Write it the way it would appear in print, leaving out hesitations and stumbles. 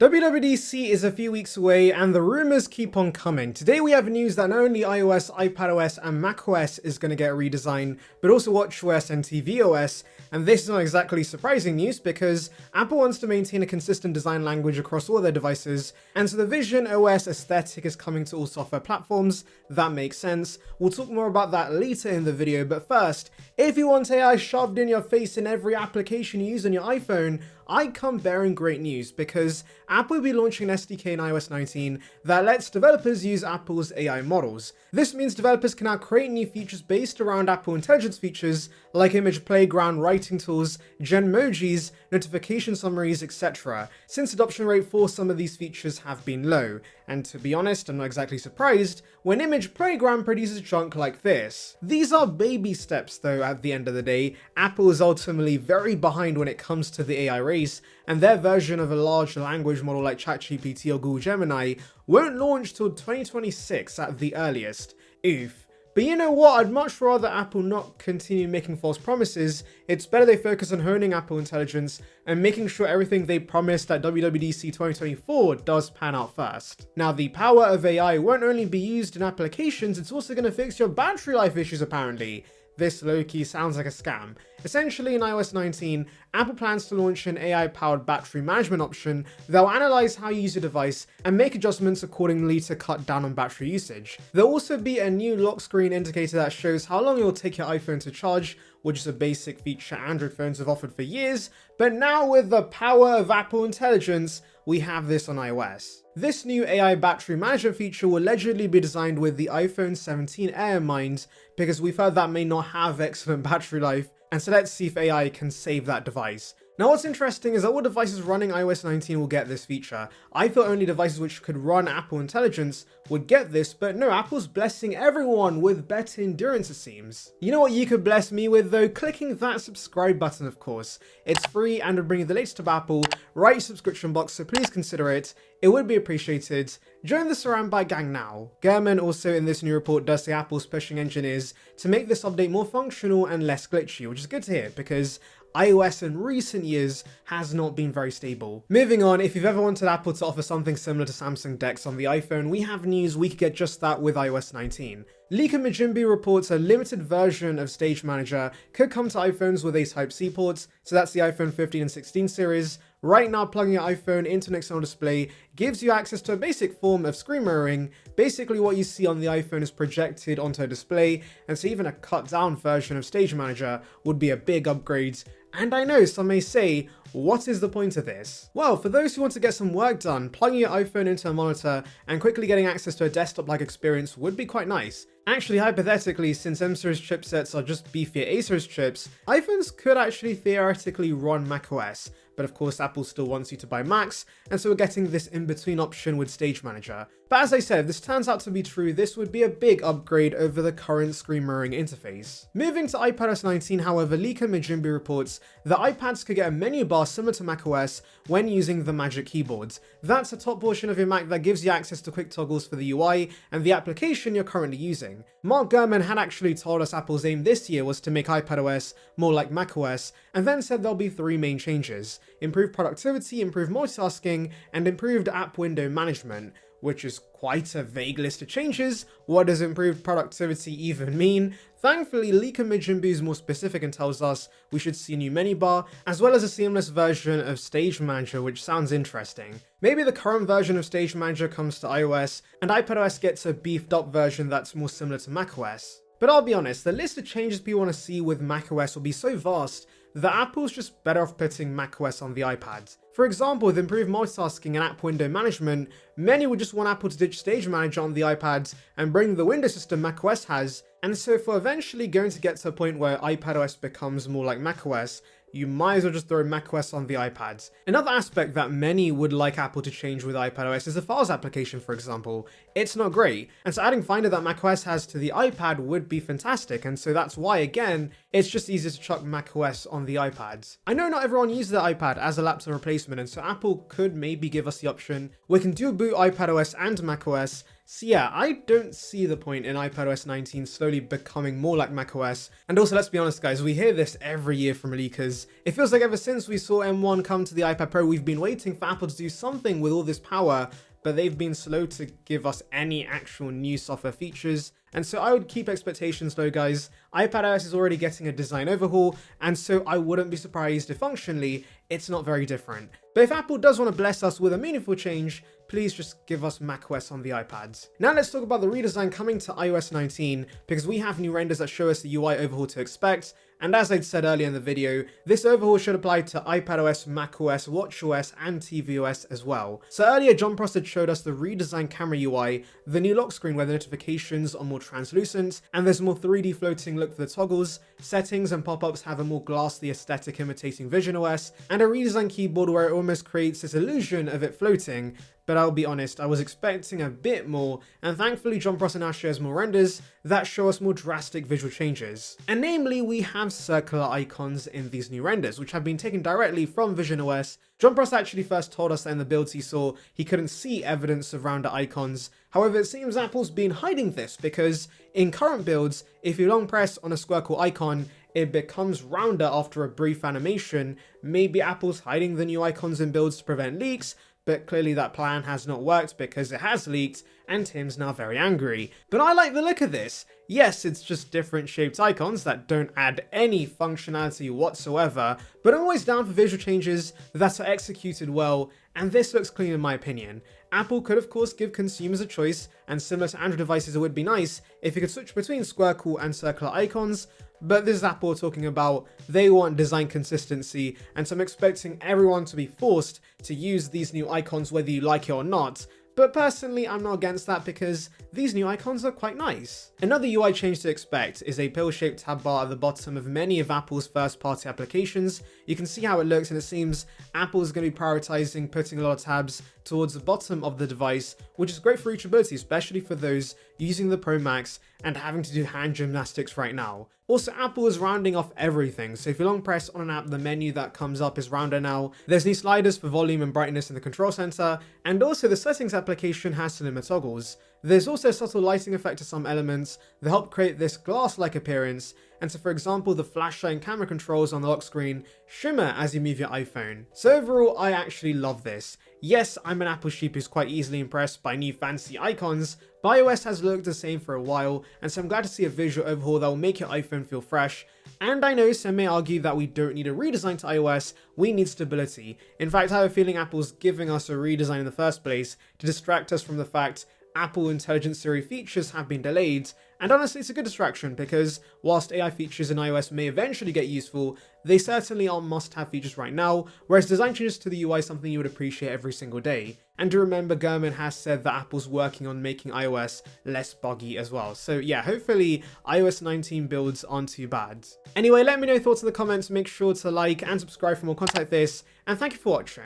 WWDC is a few weeks away and the rumours keep on coming. Today we have news that not only iOS, iPadOS and macOS is going to get a redesign, but also watchOS and tvOS. And this is not exactly surprising news because Apple wants to maintain a consistent design language across all their devices, and so the visionOS aesthetic is coming to all software platforms. That makes sense. We'll talk more about that later in the video, but first, if you want AI shoved in your face in every application you use on your iPhone, I come bearing great news because Apple will be launching an SDK in iOS 19 that lets developers use Apple's AI models. This means developers can now create new features based around Apple Intelligence features like image playground, writing tools, genmojis, notification summaries, etc. Since adoption rate for some of these features have been low, and to be honest, I'm not exactly surprised when image playground produces junk like this. These are baby steps though at the end of the day. Apple is ultimately very behind when it comes to the AI race, and their version of a large language model like ChatGPT or Google Gemini won't launch till 2026 at the earliest. Oof. But you know what, I'd much rather Apple not continue making false promises. It's better they focus on honing Apple Intelligence and making sure everything they promised at WWDC 2024 does pan out first. Now, the power of AI won't only be used in applications, it's also going to fix your battery life issues apparently. This low-key sounds like a scam. Essentially, in iOS 19, Apple plans to launch an AI-powered battery management option that will analyze how you use your device and make adjustments accordingly to cut down on battery usage. There'll also be a new lock screen indicator that shows how long it will take your iPhone to charge, which is a basic feature Android phones have offered for years, but now with the power of Apple Intelligence, we have this on iOS. This new AI battery management feature will allegedly be designed with the iPhone 17 Air in mind, because we've heard that may not have excellent battery life, and so let's see if AI can save that device. Now what's interesting is that all devices running iOS 19 will get this feature. I thought only devices which could run Apple Intelligence would get this, but no, Apple's blessing everyone with better endurance it seems. You know what you could bless me with though? Clicking that subscribe button of course. It's free and will bring you the latest of Apple right in your subscription box, so please consider it. It would be appreciated. Join the saranbyte gang now. Gurman also in this new report does say Apple's pushing engineers to make this update more functional and less glitchy, which is good to hear because iOS in recent years has not been very stable. Moving on, if you've ever wanted Apple to offer something similar to Samsung DeX on the iPhone, we have news we could get just that with iOS 19. Leaker Majimbu reports a limited version of Stage Manager could come to iPhones with a Type-C ports, so that's the iPhone 15 and 16 series. Right now, plugging your iPhone into an external display gives you access to a basic form of screen mirroring. Basically, what you see on the iPhone is projected onto a display, and so even a cut-down version of Stage Manager would be a big upgrade. And I know some may say, what is the point of this? Well, for those who want to get some work done, plugging your iPhone into a monitor and quickly getting access to a desktop-like experience would be quite nice. Actually, hypothetically, since M-series chipsets are just beefier A-series chips, iPhones could actually theoretically run macOS, but of course Apple still wants you to buy Macs, and so we're getting this in-between option with Stage Manager. But as I said, if this turns out to be true, this would be a big upgrade over the current screen mirroring interface. Moving to iPadOS 19, however, Leaker Majimbu reports that iPads could get a menu bar similar to macOS when using the Magic Keyboard. That's the top portion of your Mac that gives you access to quick toggles for the UI and the application you're currently using. Mark Gurman had actually told us Apple's aim this year was to make iPadOS more like macOS, and then said there'll be three main changes: improved productivity, improved multitasking, and improved app window management. Which is quite a vague list of changes. What does improved productivity even mean? Thankfully, Leaker Majimbu is more specific and tells us we should see a new menu bar, as well as a seamless version of Stage Manager, which sounds interesting. Maybe the current version of Stage Manager comes to iOS, and iPadOS gets a beefed up version that's more similar to macOS. But I'll be honest, the list of changes people want to see with macOS will be so vast that Apple's just better off putting macOS on the iPad. For example, with improved multitasking and app window management, many would just want Apple to ditch Stage Manager on the iPad and bring the window system macOS has, and so if we're eventually going to get to a point where iPadOS becomes more like macOS, you might as well just throw macOS on the iPads. Another aspect that many would like Apple to change with iPadOS is the Files application, for example. It's not great, and so adding Finder that macOS has to the iPad would be fantastic, and so that's why, again, it's just easier to chuck macOS on the iPads. I know not everyone uses their iPad as a laptop replacement, and so Apple could maybe give us the option we can dual boot iPadOS and macOS, So yeah, I don't see the point in iPadOS 19 slowly becoming more like macOS. And also, let's be honest guys, we hear this every year from leakers. It feels like ever since we saw M1 come to the iPad Pro, we've been waiting for Apple to do something with all this power, but they've been slow to give us any actual new software features. And so I would keep expectations low, guys. iPadOS is already getting a design overhaul, and so I wouldn't be surprised if functionally it's not very different. But if Apple does want to bless us with a meaningful change, please just give us macOS on the iPads. Now let's talk about the redesign coming to iOS 19, because we have new renders that show us the UI overhaul to expect. And as I'd said earlier in the video, this overhaul should apply to iPadOS, macOS, watchOS, and tvOS as well. So earlier, John Prost had showed us the redesigned camera UI, the new lock screen where the notifications are more translucent, and there's more 3D floating look for the toggles, settings and pop-ups have a more glassy aesthetic imitating visionOS, and a redesigned keyboard where it almost creates this illusion of it floating. But I'll be honest, I was expecting a bit more, and thankfully John Prosser now shares more renders that show us more drastic visual changes. And namely, we have circular icons in these new renders, which have been taken directly from visionOS. John Prosser actually first told us that in the builds he saw, he couldn't see evidence of rounder icons. However, it seems Apple's been hiding this, because in current builds, if you long press on a squircle icon, it becomes rounder after a brief animation. Maybe Apple's hiding the new icons in builds to prevent leaks, but clearly that plan has not worked because it has leaked, and Tim's now very angry. But I like the look of this. Yes, it's just different shaped icons that don't add any functionality whatsoever, but I'm always down for visual changes that are executed well, and this looks clean in my opinion. Apple could of course give consumers a choice, and similar to Android devices it would be nice if you could switch between squircle and circular icons, but this is Apple talking about they want design consistency, and so I'm expecting everyone to be forced to use these new icons whether you like it or not. But personally, I'm not against that because these new icons are quite nice. Another UI change to expect is a pill-shaped tab bar at the bottom of many of Apple's first-party applications. You can see how it looks, and it seems Apple's going to be prioritizing putting a lot of tabs towards the bottom of the device, which is great for reachability, especially for those using the Pro Max and having to do hand gymnastics right now. Also, Apple is rounding off everything, so if you long press on an app, the menu that comes up is rounder now. There's new sliders for volume and brightness in the control center, and also the settings application has cinema toggles. There's also a subtle lighting effect to some elements that help create this glass-like appearance, and so for example the flashlight and camera controls on the lock screen shimmer as you move your iPhone. So overall, I actually love this. Yes, I'm an Apple sheep who's quite easily impressed by new fancy icons, but iOS has looked the same for a while, and so I'm glad to see a visual overhaul that will make your iPhone feel fresh. And I know some may argue that we don't need a redesign to iOS, we need stability. In fact, I have a feeling Apple's giving us a redesign in the first place to distract us from the fact Apple Intelligent Siri features have been delayed, and honestly it's a good distraction because whilst AI features in iOS may eventually get useful, they certainly aren't must-have features right now, whereas design changes to the UI is something you would appreciate every single day. And do remember, Gurman has said that Apple's working on making iOS less buggy as well. So yeah, hopefully iOS 19 builds aren't too bad. Anyway, let me know your thoughts in the comments, make sure to like and subscribe for more content like this, and thank you for watching.